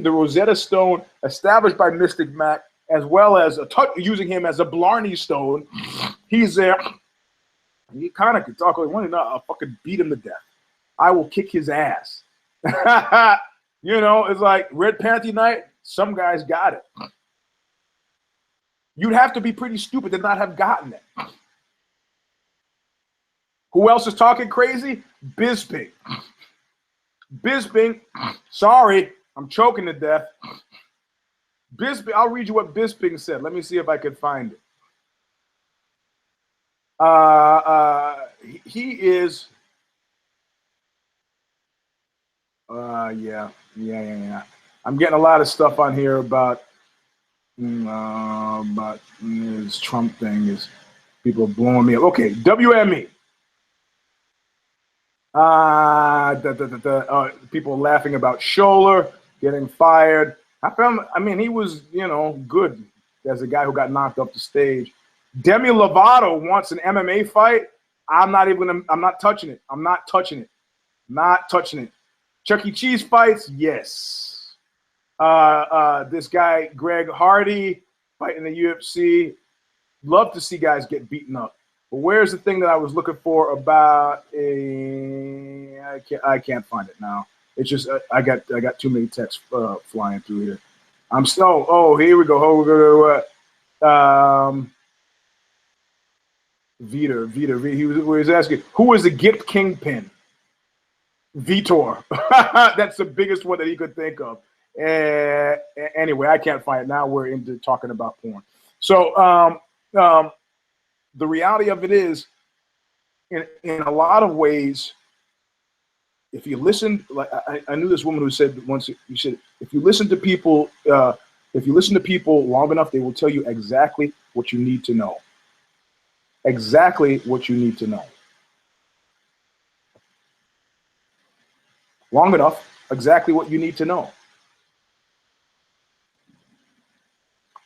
the Rosetta Stone established by Mystic Mac, as well as using him as a Blarney Stone, he's there. He kind of could talk like one, I'll fucking beat him to death. I will kick his ass. You know, it's like Red Panther Night. Some guys got it. You'd have to be pretty stupid to not have gotten it. Who else is talking crazy? Bisping. Bisping, sorry, I'm choking to death. Bisping, I'll read you what Bisping said. Let me see if I can find it. He is, yeah. I'm getting a lot of stuff on here about this Trump thing. Is people blowing me up. Okay, WME. People laughing about Scholler getting fired. I mean, he was, you know, good as a guy who got knocked off the stage. Demi Lovato wants an MMA fight. I'm not touching it. I'm not touching it. Not touching it. Chuck E. Cheese fights, yes. This guy, Greg Hardy, fighting the UFC. Love to see guys get beaten up. But where's the thing that I was looking for about I can't find it now. It's just I got too many texts flying through here. I'm still. Oh, here we go. Vita. He was asking who is the gift kingpin. Vitor. That's the biggest one that he could think of. Anyway, I can't find it now. We're into talking about porn. So the reality of it is, in a lot of ways, if you listen, like I knew this woman who said once, you said, if you listen to people long enough, they will tell you exactly what you need to know. Exactly what you need to know. Long enough, exactly what you need to know.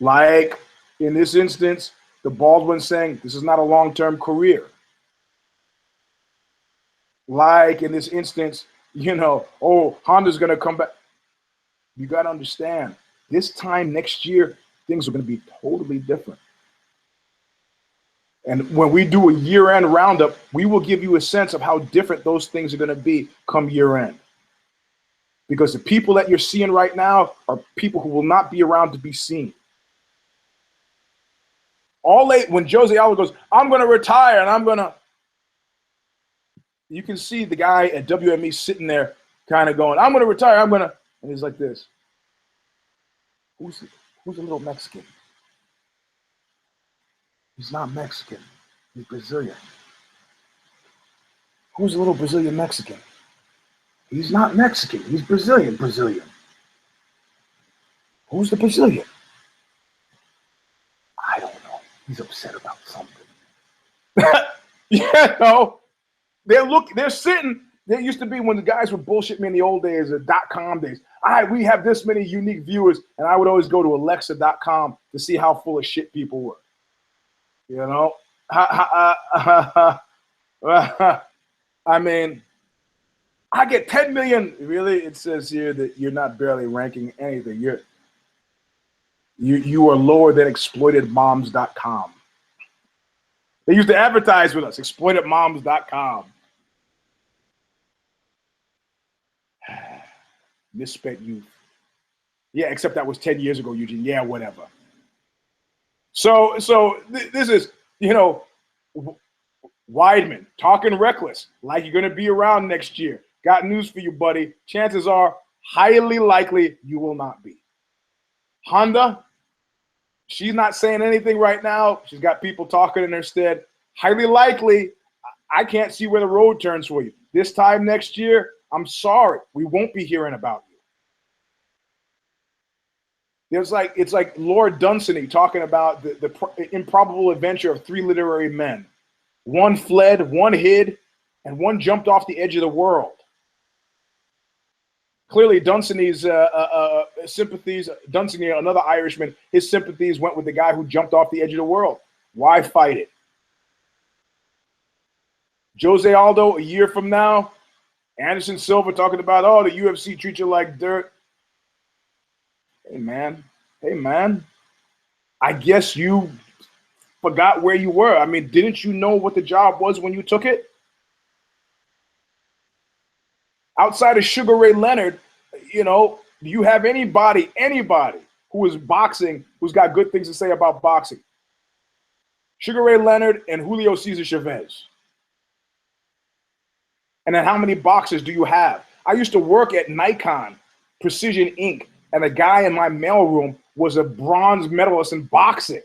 Like in this instance, the Baldwin saying this is not a long-term career. Like in this instance, you know, oh, Honda's going to come back. You got to understand, this time next year, things are going to be totally different. And when we do a year-end roundup, we will give you a sense of how different those things are going to be come year-end. Because the people that you're seeing right now are people who will not be around to be seen. When Jose Aldo goes, I'm going to retire and I'm going to, you can see the guy at WME sitting there kind of going, I'm going to retire, and he's like this. Who's a little Mexican? He's not Mexican. He's Brazilian. Who's a little Brazilian Mexican? He's not Mexican. He's Brazilian. Who's the Brazilian? I don't know. He's upset about something. You know, they're sitting, There used to be when the guys would bullshit me in the old days, the .com days. We have this many unique viewers, and I would always go to Alexa.com to see how full of shit people were. You know, I mean, I get 10 million. Really, it says here that you're not barely ranking anything. You are lower than exploitedmoms.com. They used to advertise with us, exploitedmoms.com. Misspent youth. Yeah, except that was 10 years ago, Eugene. Yeah, whatever. So this is, Weidman, talking reckless, like you're going to be around next year. Got news for you, buddy. Chances are highly likely you will not be. Honda, she's not saying anything right now. She's got people talking in her stead. Highly likely, I can't see where the road turns for you. This time next year, I'm sorry, we won't be hearing about you. It's like Lord Dunsany talking about the improbable adventure of 3 literary men. One fled, one hid, and one jumped off the edge of the world. Clearly, Dunsany's sympathies, Dunsany, another Irishman, his sympathies went with the guy who jumped off the edge of the world. Why fight it? Jose Aldo, a year from now, Anderson Silva talking about, oh, the UFC treats you like dirt. Hey, man, I guess you forgot where you were. I mean, didn't you know what the job was when you took it? Outside of Sugar Ray Leonard, do you have anybody who is boxing who's got good things to say about boxing? Sugar Ray Leonard and Julio Cesar Chavez. And then how many boxers do you have? I used to work at Nikon Precision Inc., and the guy in my mailroom was a bronze medalist in boxing.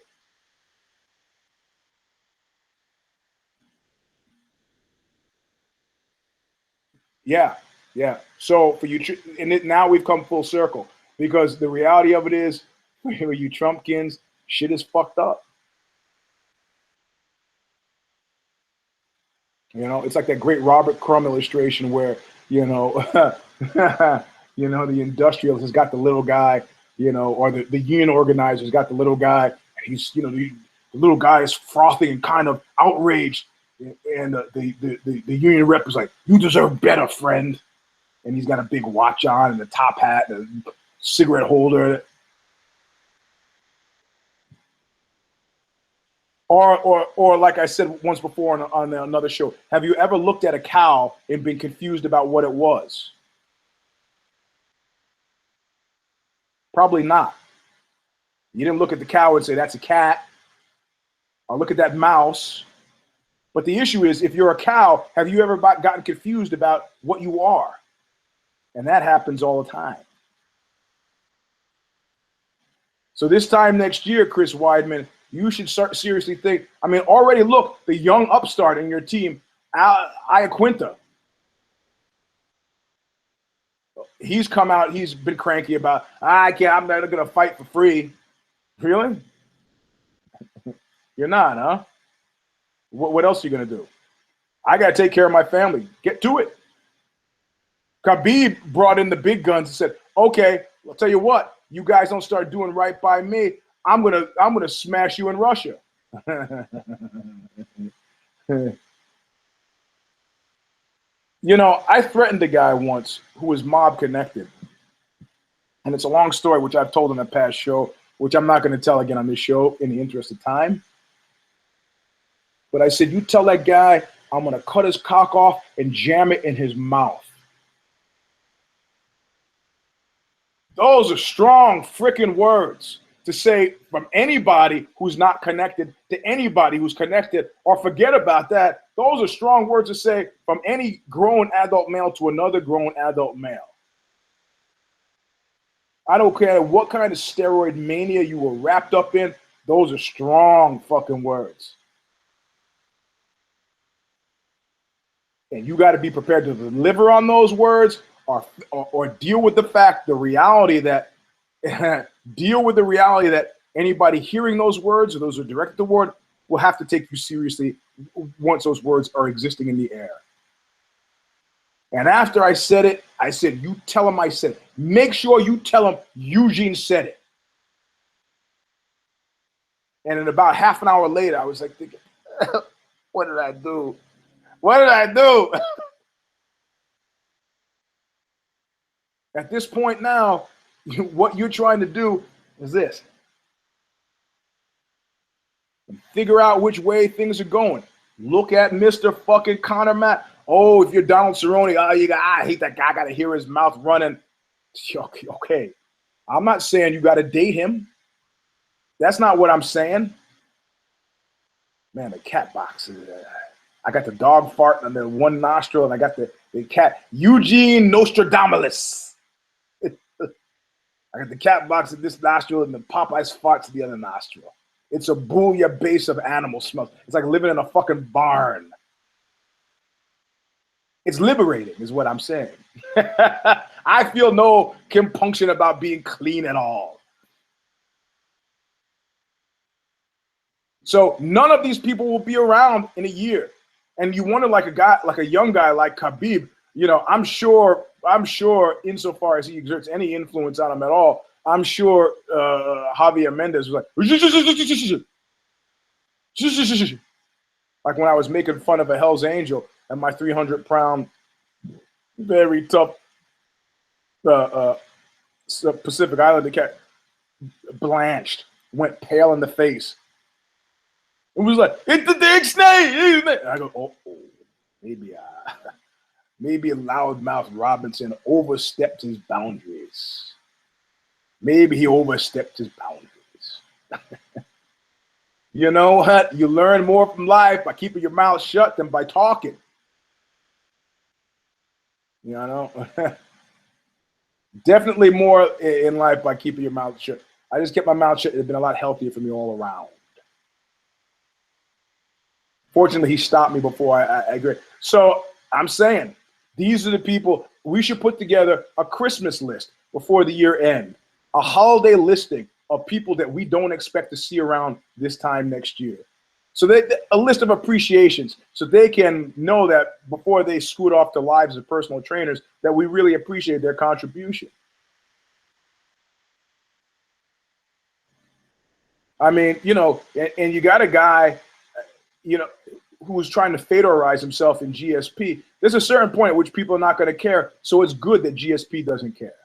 Yeah. So for you, and now we've come full circle, because the reality of it is, for you Trumpkins, shit is fucked up. It's like that great Robert Crumb illustration where, the industrialist has got the little guy, or the union organizer's got the little guy, and he's, the little guy is frothing and kind of outraged, and the union rep is like, you deserve better, friend. And he's got a big watch on and a top hat and a cigarette holder. Or like I said once before on another show, have you ever looked at a cow and been confused about what it was? Probably not. You didn't look at the cow and say, that's a cat. Or look at that mouse. But the issue is, if you're a cow, have you ever gotten confused about what you are? And that happens all the time. So this time next year, Chris Weidman, you should start seriously think. I mean, already look, the young upstart in your team, Iaquinta. He's come out, he's been cranky about, I'm not going to fight for free. Really? You're not, huh? What else are you going to do? I got to take care of my family. Get to it. Khabib brought in the big guns and said, okay, I'll tell you what, you guys don't start doing right by me, I'm gonna smash you in Russia. I threatened a guy once who was mob connected. And it's a long story, which I've told in a past show, which I'm not going to tell again on this show in the interest of time. But I said, you tell that guy I'm going to cut his cock off and jam it in his mouth. Those are strong freaking words to say from anybody who's not connected to anybody who's connected, or forget about that. Those are strong words to say from any grown adult male to another grown adult male. I don't care what kind of steroid mania you were wrapped up in. Those are strong fucking words. And you got to be prepared to deliver on those words, or deal with the reality that anybody hearing those words, or those who are directed toward, will have to take you seriously once those words are existing in the air. And after I said it, I said, you tell him I said it. Make sure you tell him Eugene said it. And then about half an hour later, I was like thinking, what did I do? What did I do? At this point now, what you're trying to do is this. Figure out which way things are going. Look at Mr. fucking Connor Matt. Oh, if you're Donald Cerrone, I hate that guy. I got to hear his mouth running. Okay. I'm not saying you got to date him. That's not what I'm saying. Man, the cat box. I got the dog fart under one nostril, and I got the cat. Eugene Nostradamus. I got the cat box in this nostril and the Popeye's farts in the other nostril. It's a bouillabaisse of animal smells. It's like living in a fucking barn. It's liberating, is what I'm saying. I feel no compunction about being clean at all. So none of these people will be around in a year. And you wonder, like a young guy like Khabib, you know, I'm sure insofar as he exerts any influence on him at all, I'm sure Javier Mendez was like when I was making fun of a Hell's Angel and my 300-pound, very tough Pacific Islander cat blanched, went pale in the face. It was like, it's the big snake. I go, oh, maybe loudmouth Robinson overstepped his boundaries. Maybe he overstepped his boundaries. You know what? You learn more from life by keeping your mouth shut than by talking. You know? Definitely more in life by keeping your mouth shut. I just kept my mouth shut. It's been a lot healthier for me all around. Fortunately, he stopped me before I agree. So I'm saying these are the people we should put together a Christmas list before the year end, a holiday listing of people that we don't expect to see around this time next year. So a list of appreciations so they can know that before they scoot off to lives as personal trainers, that we really appreciate their contribution. I mean, you know, and you got a guy, you know, who was trying to fedorize himself in GSP. There's a certain point at which people are not going to care. So it's good that GSP doesn't care.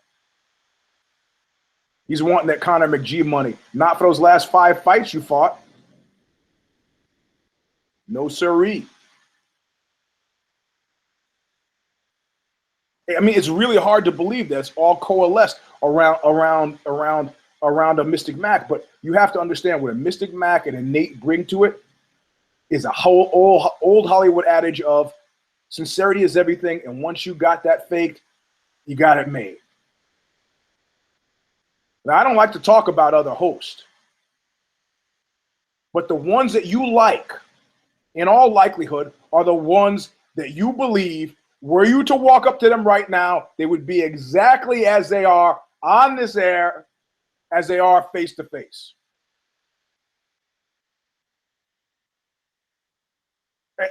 He's wanting that Conor McGee money. Not for those last 5 fights you fought. No siree. I mean, it's really hard to believe that it's all coalesced around a Mystic Mac. But you have to understand what a Mystic Mac and a Nate bring to it is a whole old Hollywood adage of sincerity is everything, and once you got that faked, you got it made. Now, I don't like to talk about other hosts, but the ones that you like, in all likelihood, are the ones that you believe, were you to walk up to them right now, they would be exactly as they are on this air as they are face to face.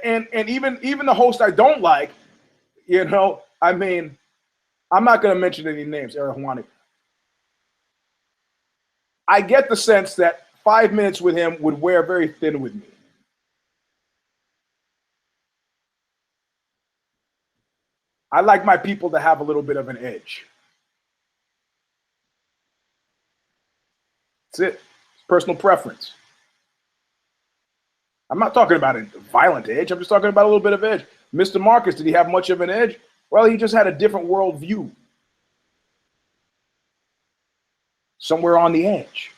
And even the host I don't like, you know, I mean, I'm not going to mention any names, Arahwani. I get the sense that 5 minutes with him would wear very thin with me. I like my people to have a little bit of an edge. That's it. It's personal preference. I'm not talking about a violent edge. I'm just talking about a little bit of edge. Mr. Marcus, did he have much of an edge? Well, he just had a different worldview. Somewhere on the edge.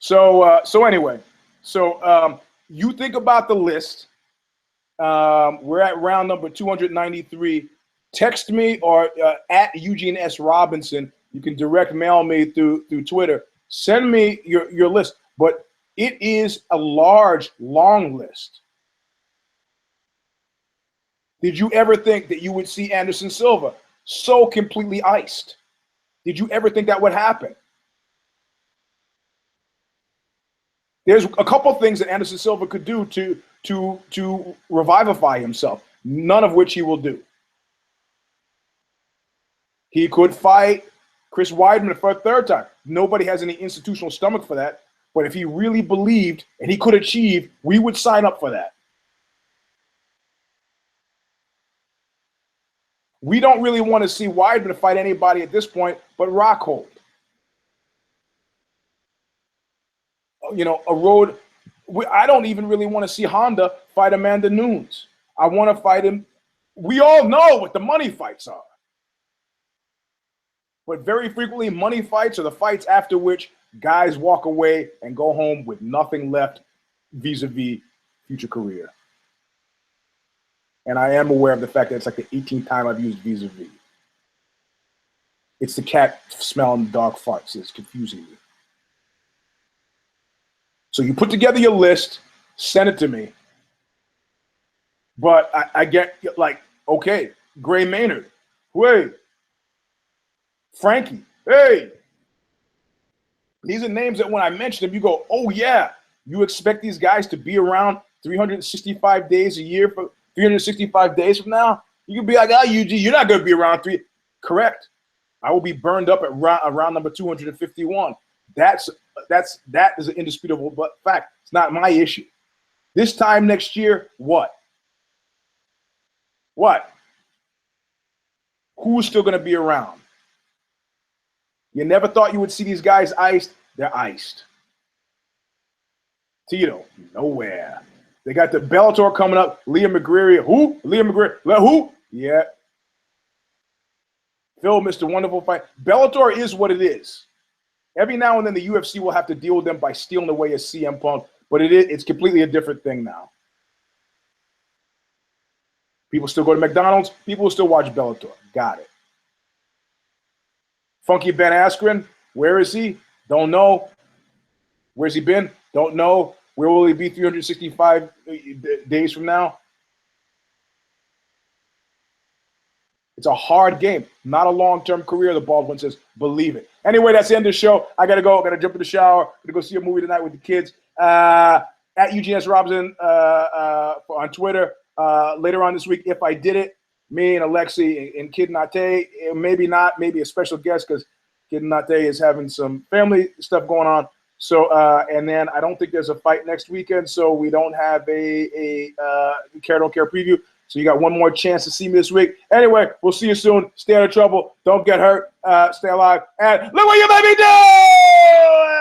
So anyway, you think about the list. We're at round number 293. Text me or at Eugene S. Robinson. You can direct mail me through Twitter. Send me your list. But it is a large, long list. Did you ever think that you would see Anderson Silva so completely iced? Did you ever think that would happen? There's a couple things that Anderson Silva could do to revivify himself, none of which he will do. He could fight Chris Weidman for a third time. Nobody has any institutional stomach for that. But if he really believed and he could achieve, we would sign up for that. We don't really want to see Weidman fight anybody at this point but Rockhold. You know, a road. I don't even really want to see Honda fight Amanda Nunes. I want to fight him. We all know what the money fights are. But very frequently, money fights are the fights after which guys walk away and go home with nothing left vis-a-vis future career. And I am aware of the fact that it's like the 18th time I've used vis-a-vis. It's the cat smelling dog farts. It's confusing me. So you put together your list, send it to me. But I get like, okay, Gray Maynard, hey, Frankie, hey. These are names that when I mention them, you go, oh yeah, you expect these guys to be around 365 days a year for 365 days from now? You can be like, oh, you're not going to be around three. Correct. I will be burned up at round number 251. That is an indisputable fact. It's not my issue. This time next year, what? What? Who's still going to be around? You never thought you would see these guys iced. They're iced. Tito, nowhere. They got the Bellator coming up. Liam McGreary. Who? Liam McGreary. Who? Yeah. Phil, Mr. Wonderful Fight. Bellator is what it is. Every now and then the UFC will have to deal with them by stealing away a CM Punk, but it's completely a different thing now. People still go to McDonald's. People will still watch Bellator. Got it. Funky Ben Askren, where is he? Don't know. Where's he been? Don't know. Where will he be 365 days from now? It's a hard game, not a long-term career, the Baldwin says. Believe it. Anyway, that's the end of the show. I got to go. I got to jump in the shower. I'm going to go see a movie tonight with the kids. At Eugene S. Robinson on Twitter. Later on this week, if I did it, me and Alexi and Kid Nate, maybe not, maybe a special guest because Kid Nate is having some family stuff going on. So, and then I don't think there's a fight next weekend, so we don't have a Care Don't Care preview. So you got one more chance to see me this week. Anyway, we'll see you soon. Stay out of trouble. Don't get hurt. Stay alive. And look what you made me do!